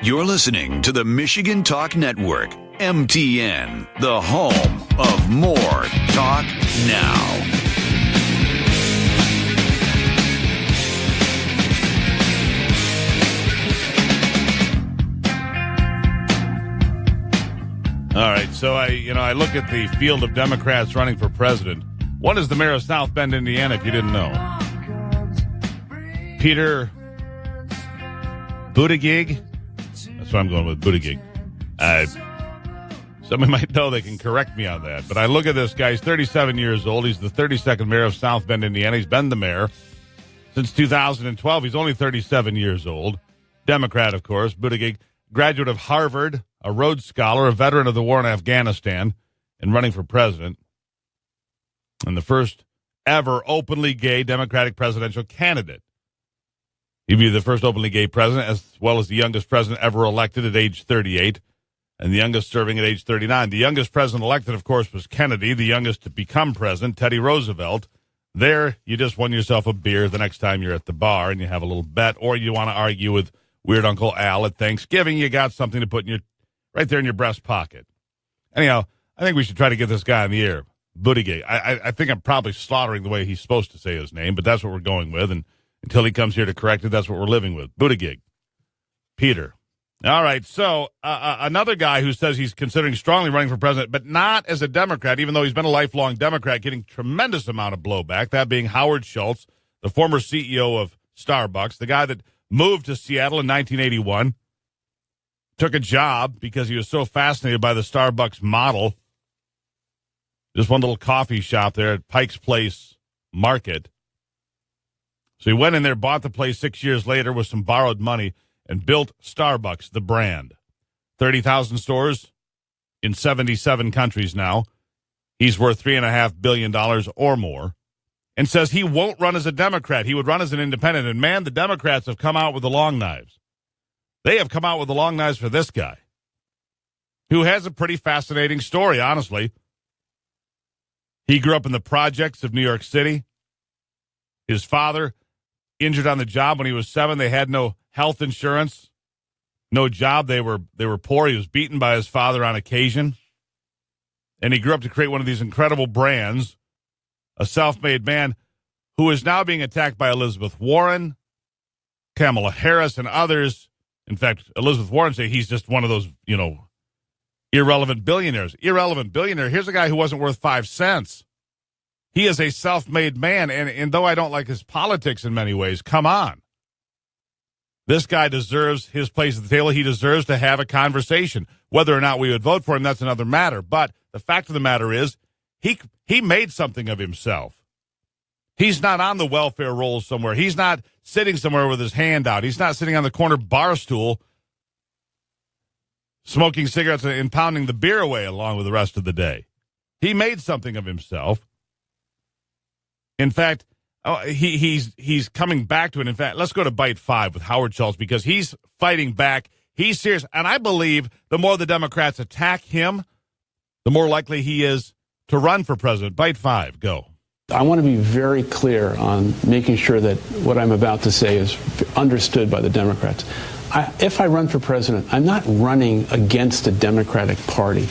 You're listening to the Michigan Talk Network, MTN, the home of more talk now. All right, so I look at the field of Democrats running for president. One is the mayor of South Bend, Indiana, if you didn't know. Peter Buttigieg. That's what I'm going with, Buttigieg. Somebody might know, they can correct me on that. But I look at this guy. He's 37 years old. He's the 32nd mayor of South Bend, Indiana. He's been the mayor since 2012. He's only 37 years old. Democrat, of course. Buttigieg, graduate of Harvard, a Rhodes Scholar, a veteran of the war in Afghanistan, and running for president. And the first ever openly gay Democratic presidential candidate. He'd be the first openly gay president, as well as the youngest president ever elected at age 38, and the youngest serving at age 39. The youngest president elected, of course, was Kennedy. The youngest to become president, Teddy Roosevelt. There, you just won yourself a beer the next time you're at the bar and you have a little bet, or you want to argue with Weird Uncle Al at Thanksgiving. You got something to put in right there in your breast pocket. Anyhow, I think we should try to get this guy on the air. Buttigieg. I think I'm probably slaughtering the way he's supposed to say his name, but that's what we're going with. And until he comes here to correct it, that's what we're living with. Buttigieg. Peter. All right, so another guy who says he's considering strongly running for president, but not as a Democrat, even though he's been a lifelong Democrat, getting tremendous amount of blowback, that being Howard Schultz, the former CEO of Starbucks, the guy that moved to Seattle in 1981, took a job because he was so fascinated by the Starbucks model. Just one little coffee shop there at Pike's Place Market. So he went in there, bought the place 6 years later with some borrowed money, and built Starbucks, the brand. 30,000 stores in 77 countries now. He's worth $3.5 billion or more. And says he won't run as a Democrat. He would run as an independent. And, man, the Democrats have come out with the long knives. They have come out with the long knives for this guy, who has a pretty fascinating story, honestly. He grew up in the projects of New York City. His father injured on the job when he was 7. They had no health insurance, no job. They were poor. He was beaten by his father on occasion. And he grew up to create one of these incredible brands, a self-made man who is now being attacked by Elizabeth Warren, Kamala Harris, and others. In fact, Elizabeth Warren say he's just one of those, irrelevant billionaires. Irrelevant billionaire. Here's a guy who wasn't worth 5 cents. He is a self-made man, and though I don't like his politics in many ways, come on. This guy deserves his place at the table. He deserves to have a conversation. Whether or not we would vote for him, that's another matter. But the fact of the matter is, he made something of himself. He's not on the welfare rolls somewhere. He's not sitting somewhere with his hand out. He's not sitting on the corner bar stool smoking cigarettes and pounding the beer away along with the rest of the day. He made something of himself. In fact, he's coming back to it. In fact, let's go to Bite 5 with Howard Schultz because he's fighting back. He's serious. And I believe the more the Democrats attack him, the more likely he is to run for president. Bite 5, go. I want to be very clear on making sure that what I'm about to say is understood by the Democrats. If I run for president, I'm not running against the Democratic Party.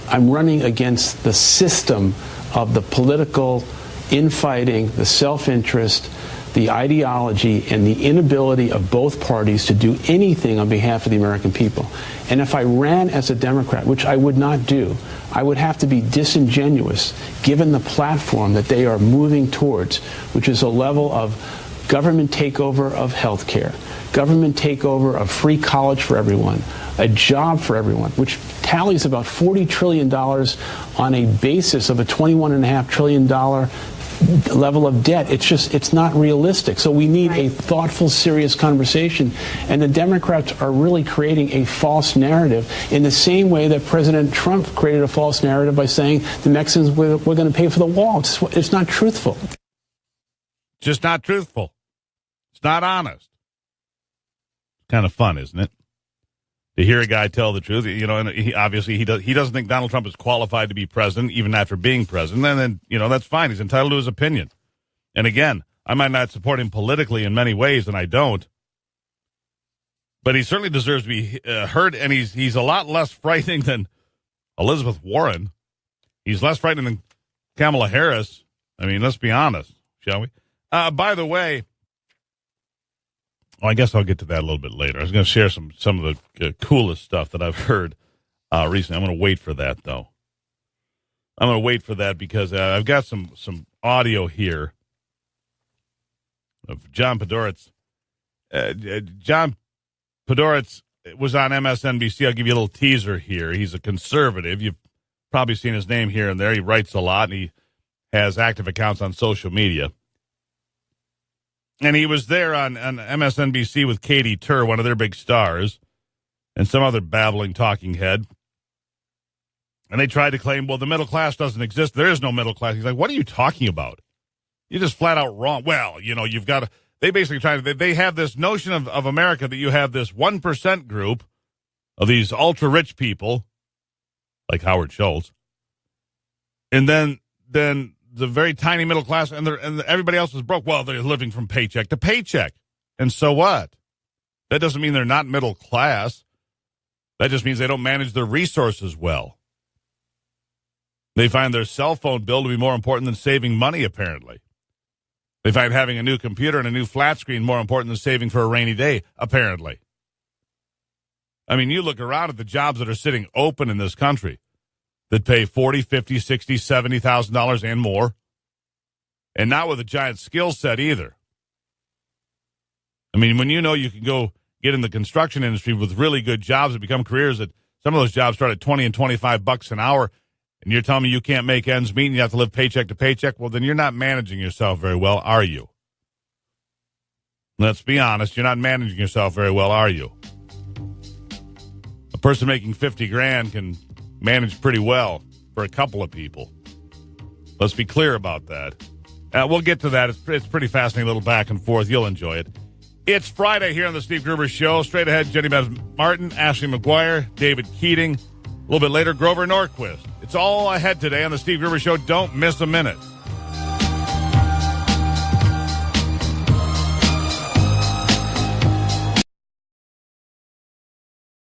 I'm running against the system of the political infighting, the self-interest, the ideology, and the inability of both parties to do anything on behalf of the American people. And if I ran as a Democrat, which I would not do, I would have to be disingenuous given the platform that they are moving towards, which is a level of government takeover of health care, government takeover of free college for everyone, a job for everyone, which tallies about $40 trillion on a basis of a $21.5 trillion level of debt. It's not realistic. So we need a thoughtful, serious conversation. And the Democrats are really creating a false narrative in the same way that President Trump created a false narrative by saying the Mexicans were going to pay for the wall. It's not truthful. Just not truthful. It's not honest. Kind of fun, isn't it? To hear a guy tell the truth, and he doesn't think Donald Trump is qualified to be president, even after being president. And then, that's fine. He's entitled to his opinion. And again, I might not support him politically in many ways, and I don't. But he certainly deserves to be heard, and he's a lot less frightening than Elizabeth Warren. He's less frightening than Kamala Harris. I mean, let's be honest, shall we? By the way, I guess I'll get to that a little bit later. I was going to share some of the coolest stuff that I've heard recently. I'm going to wait for that, though. I'm going to wait for that because I've got some audio here of John Podhoretz. John Podhoretz was on MSNBC. I'll give you a little teaser here. He's a conservative. You've probably seen his name here and there. He writes a lot, and he has active accounts on social media. And he was there on MSNBC with Katie Tur, one of their big stars, and some other babbling talking head. And they tried to claim, well, the middle class doesn't exist. There is no middle class. He's like, what are you talking about? You're just flat out wrong. Well, you've got to. They basically they have this notion of America that you have this 1% group of these ultra-rich people, like Howard Schultz, and then the very tiny middle class, and everybody else is broke. Well, they're living from paycheck to paycheck. And so what? That doesn't mean they're not middle class. That just means they don't manage their resources well. They find their cell phone bill to be more important than saving money, apparently. They find having a new computer and a new flat screen more important than saving for a rainy day, apparently. I mean, you look around at the jobs that are sitting open in this country that pay $40,000, $50,000, $60,000, $70,000 and more, and not with a giant skill set either. I mean, when you can go get in the construction industry with really good jobs that become careers that some of those jobs start at $20 and $25 an hour, and you're telling me you can't make ends meet and you have to live paycheck to paycheck, well, then you're not managing yourself very well, are you? Let's be honest, you're not managing yourself very well, are you? A person making $50,000 can manage pretty well for a couple of people. Let's be clear about that. We'll get to that. It's pretty fascinating little back and forth. You'll enjoy it. It's Friday here on the Steve Gruber Show. Straight ahead, Jenny Beth Martin, Ashley McGuire, David Keating. A little bit later, Grover Norquist. It's all ahead today on the Steve Gruber Show. Don't miss a minute.